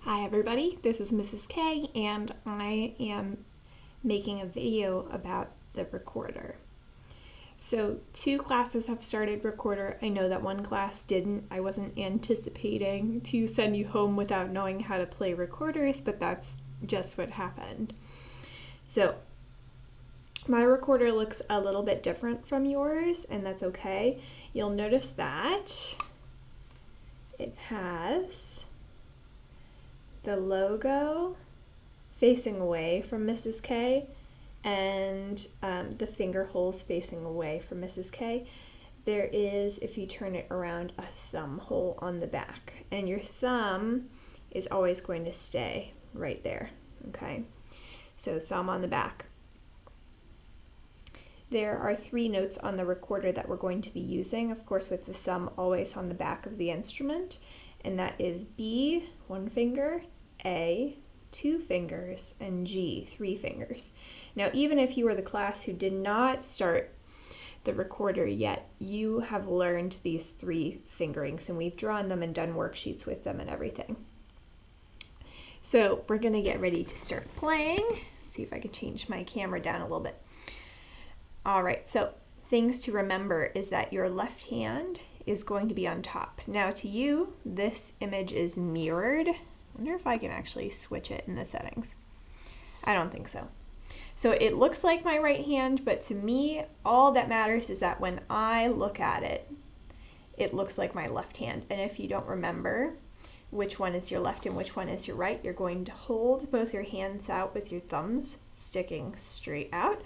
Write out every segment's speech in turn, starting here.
Hi everybody, this is Mrs. K and I am making a video about the recorder. So 2 classes have started recorder. I know that 1 class didn't. I wasn't anticipating to send you home without knowing how to play recorders, but that's just what happened. So my recorder looks a little bit different from yours, and that's okay. You'll notice that it has the logo facing away from Mrs. K and the finger holes facing away from Mrs. K. There is, if you turn it around, a thumb hole on the back, and your thumb is always going to stay right there, okay? So thumb on the back. There are 3 notes on the recorder that we're going to be using, of course with the thumb always on the back of the instrument, and that is B, 1 finger, A, 2 fingers, and G, 3 fingers. Now, even if you were the class who did not start the recorder yet, you have learned these 3 fingerings, and we've drawn them and done worksheets with them and everything. So we're going to get ready to start playing. Let's see if I can change my camera down a little bit. All right, so things to remember is that your left hand is going to be on top. Now to you, this image is mirrored. I wonder if I can actually switch it in the settings. I don't think so. So it looks like my right hand, but to me, all that matters is that when I look at it, it looks like my left hand. And if you don't remember which one is your left and which one is your right, you're going to hold both your hands out with your thumbs sticking straight out.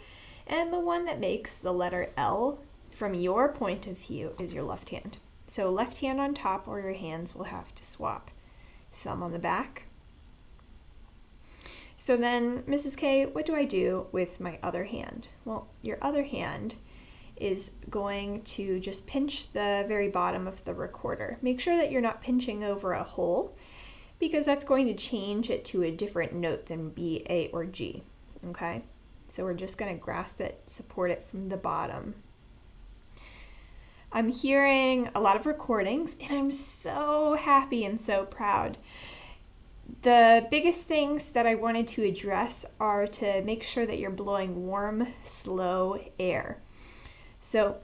And the one that makes the letter L from your point of view is your left hand. So left hand on top, or your hands will have to swap. Thumb on the back. So then, Mrs. K, what do I do with my other hand? Well, your other hand is going to just pinch the very bottom of the recorder. Make sure that you're not pinching over a hole, because that's going to change it to a different note than B, A, or G, okay? So we're just going to grasp it, support it from the bottom. I'm hearing a lot of recordings, and I'm so happy and so proud. The biggest things that I wanted to address are to make sure that you're blowing warm, slow air. So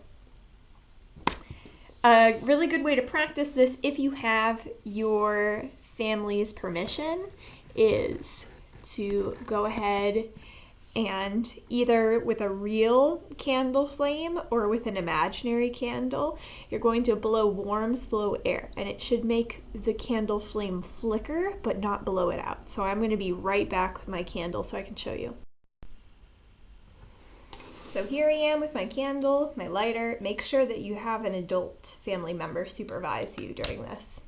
a really good way to practice this, if you have your family's permission, is to go ahead and either with a real candle flame or with an imaginary candle, you're going to blow warm, slow air, and it should make the candle flame flicker but not blow it out. So I'm going to be right back with my candle so I can show you. So here I am with my candle, my lighter. Make sure that you have an adult family member supervise you during this.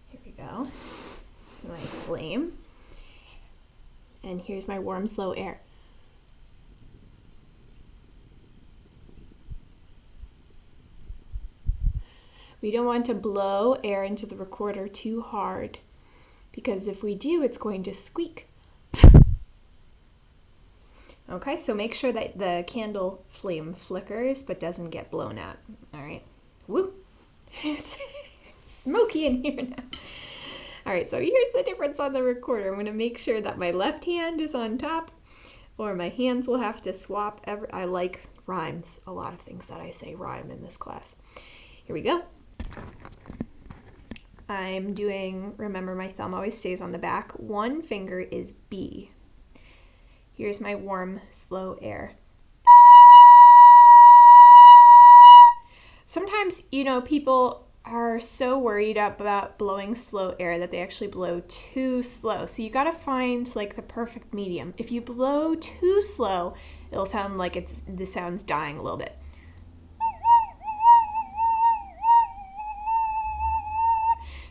Here we go. This is my flame. And here's my warm, slow air. We don't want to blow air into the recorder too hard, because if we do, it's going to squeak. Okay, so make sure that the candle flame flickers but doesn't get blown out. All right. Woo! It's smoky in here now. All right, so here's the difference on the recorder. I'm going to make sure that my left hand is on top, or my hands will have to swap. I like rhymes. A lot of things that I say rhyme in this class. Here we go. I'm doing, remember my thumb always stays on the back. 1 finger is B. Here's my warm, slow air. Sometimes, people are so worried about blowing slow air that they actually blow too slow. So you got to find like the perfect medium. If you blow too slow, it'll sound like the sound's dying a little bit.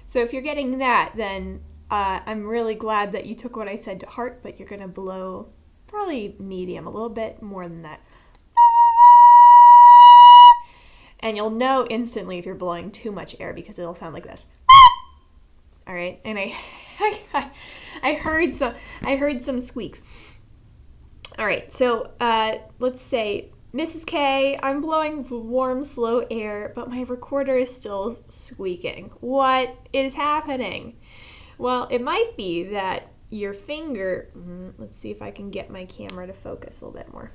So if you're getting that, then I'm really glad that you took what I said to heart, but you're going to blow probably medium, a little bit more than that. And you'll know instantly if you're blowing too much air because it'll sound like this. All right, and I heard some squeaks. All right, so let's say Mrs. K, I'm blowing warm, slow air, but my recorder is still squeaking. What is happening? Well, it might be that your finger, let's see if I can get my camera to focus a little bit more.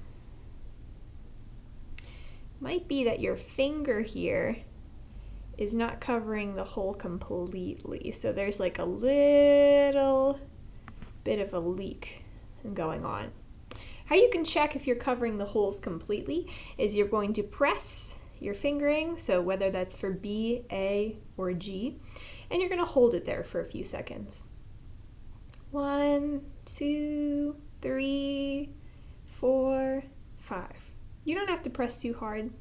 Might be that your finger here is not covering the hole completely. So there's like a little bit of a leak going on. How you can check if you're covering the holes completely is you're going to press your fingering, so whether that's for B, A, or G, and you're going to hold it there for a few seconds. 1, 2, 3, 4, 5. You don't have to press too hard.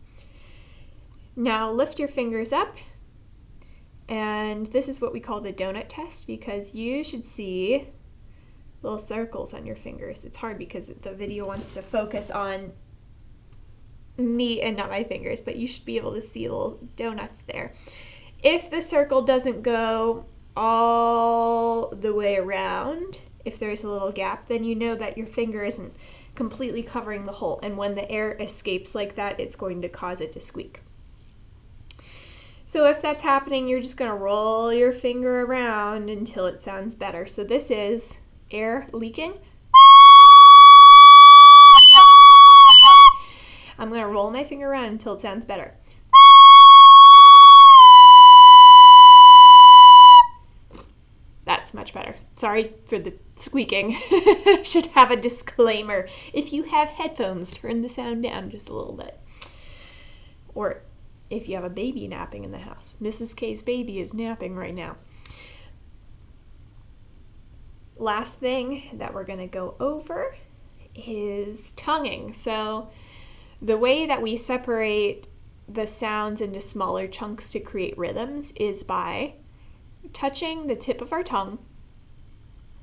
Now lift your fingers up, and this is what we call the donut test, because you should see little circles on your fingers. It's hard because the video wants to focus on me and not my fingers, but you should be able to see little donuts there. If the circle doesn't go all the way around, if there's a little gap, then you know that your finger isn't completely covering the hole, and when the air escapes like that, it's going to cause it to squeak. So if that's happening, you're just going to roll your finger around until it sounds better. So this is air leaking. I'm going to roll my finger around until it sounds better. That's much better. Sorry for the squeaking. Should have a disclaimer. If you have headphones, turn the sound down just a little bit. Or if you have a baby napping in the house. Mrs. K's baby is napping right now. Last thing that we're going to go over is tonguing. So the way that we separate the sounds into smaller chunks to create rhythms is by touching the tip of our tongue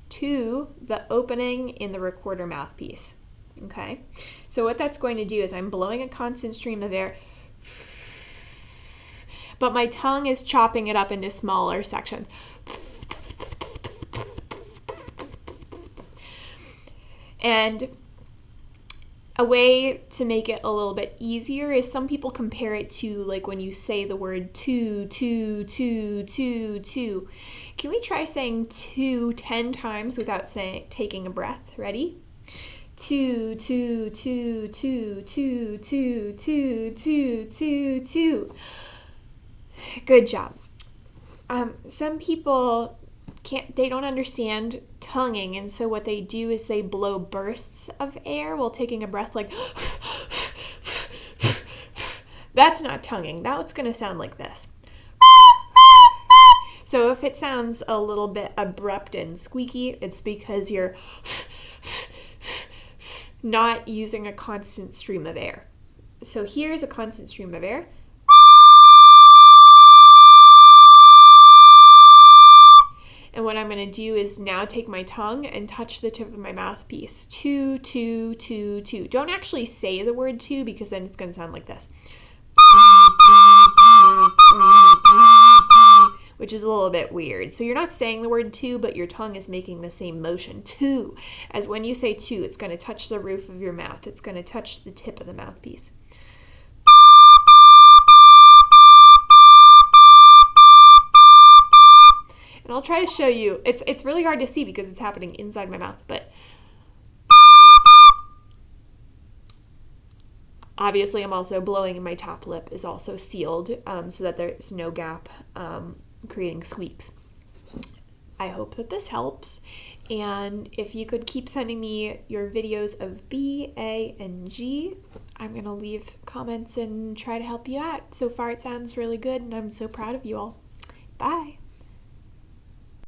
to the opening in the recorder mouthpiece. Okay? So what that's going to do is I'm blowing a constant stream of air, but my tongue is chopping it up into smaller sections. And a way to make it a little bit easier is some people compare it to like when you say the word two. Can we try saying two 10 times without taking a breath? Ready? Two. Good job. Some people they don't understand tonguing, and so what they do is they blow bursts of air while taking a breath, like that's not tonguing. That's going to sound like this. So if it sounds a little bit abrupt and squeaky, it's because you're not using a constant stream of air. So here's a constant stream of air. And what I'm going to do is now take my tongue and touch the tip of my mouthpiece. Two. Don't actually say the word two, because then it's going to sound like this. Which is a little bit weird. So you're not saying the word two, but your tongue is making the same motion. Two. As when you say two, it's going to touch the roof of your mouth. It's going to touch the tip of the mouthpiece. And I'll try to show you. It's really hard to see because it's happening inside my mouth, but obviously I'm also blowing, and my top lip is also sealed so that there's no gap creating squeaks. I hope that this helps, and if you could keep sending me your videos of B, A, and G, I'm going to leave comments and try to help you out. So far it sounds really good, and I'm so proud of you all. Bye!